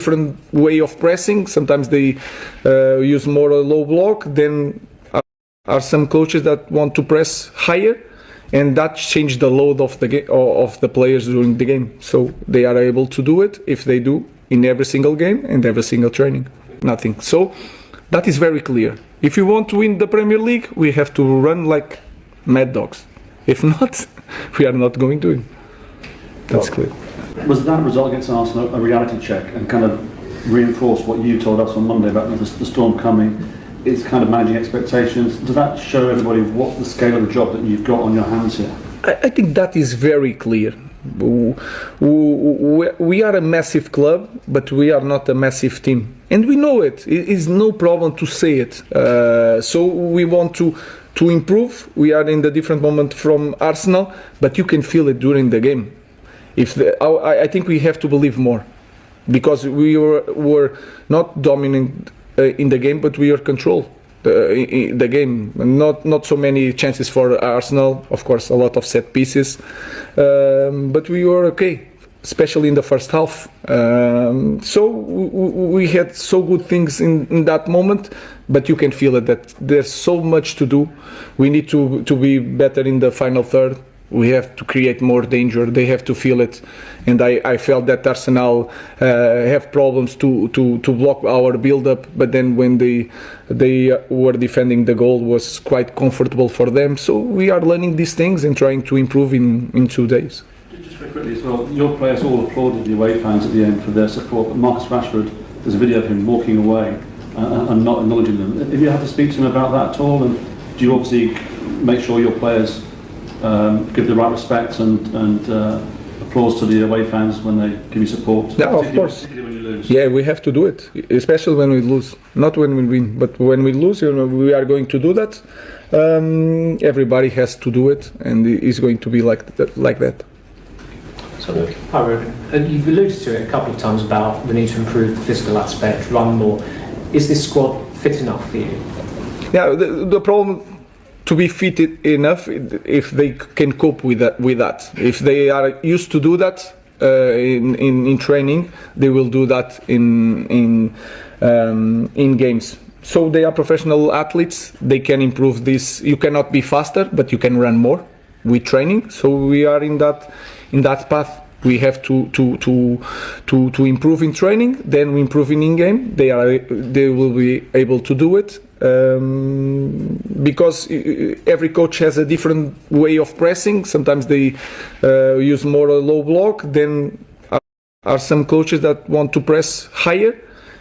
different way of pressing. Sometimes they use more a low block. Then are some coaches that want to press higher, and that changed the load of the players during the game. So they are able to do it if they do in every single game and every single training. Nothing. So that is very clear. If you want to win the Premier League, we have to run like mad dogs. If not, we are not going to win. That's clear. Was that result against Arsenal a reality check and kind of reinforced what you told us on Monday about the storm coming? It's kind of managing expectations. Does that show everybody what the scale of the job that you've got on your hands here? I think that is very clear. We are a massive club, but we are not a massive team, and we know it. It is no problem to say it. So we want to improve. We are in the different moment from Arsenal, but you can feel it during the game. I think we have to believe more, because we were not dominant in the game, but we are control the game. Not so many chances for Arsenal, of course, a lot of set pieces, but we were okay, especially in the first half. So we had so good things in that moment, but you can feel it that there's so much to do. We need to be better in the final third. We have to create more danger. They have to feel it, and I felt that Arsenal have problems to block our build-up. But then when they were defending, the goal was quite comfortable for them. So we are learning these things and trying to improve in 2 days. Just very quickly as well, your players all applauded the away fans at the end for their support. But Marcus Rashford, there's a video of him walking away and not acknowledging them. If you have to speak to him about that at all, and do you obviously make sure your players give the right respect and applause to the away fans when they give you support? Yeah, of course. When you lose. Yeah, we have to do it, especially when we lose. Not when we win, but when we lose, we are going to do that. Everybody has to do it, and it's going to be like that. So, hi Ruben. You've alluded to it a couple of times about the need to improve the physical aspect, run more. Is this squad fit enough for you? Yeah, the problem to be fit enough if they can cope with that. If they are used to do that in training, they will do that in games. So they are professional athletes. They can improve this. You cannot be faster, but you can run more with training. So we are in that path. We have to improve in training, then we improve in game. They will be able to do it, because every coach has a different way of pressing. Sometimes they use more a low block. Then are some coaches that want to press higher,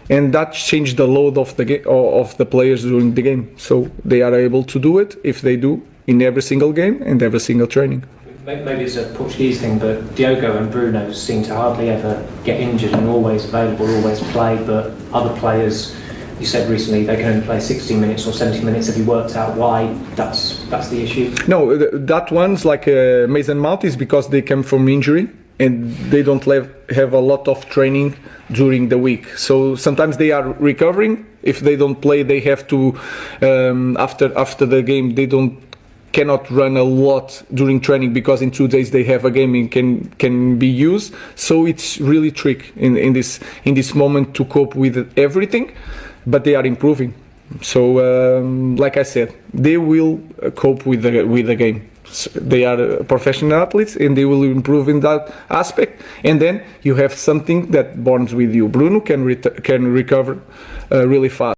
and that changed the load of the players during the game. So they are able to do it if they do in every single game and every single training. Maybe it's a Portuguese thing, but Diogo and Bruno seem to hardly ever get injured and always available, always play. But other players, you said recently, they can only play 60 minutes or 70 minutes. Have you worked out why that's the issue? No, that one's like Mason Mount is because they come from injury and they don't have a lot of training during the week. So sometimes they are recovering. If they don't play, they have to after the game they cannot run a lot during training, because in 2 days they have a game and can be used. So it's really tricky in this moment to cope with everything, but they are improving. So like I said, they will cope with the game. So they are professional athletes and they will improve in that aspect. And then you have something that bonds with you. Bruno can recover really fast.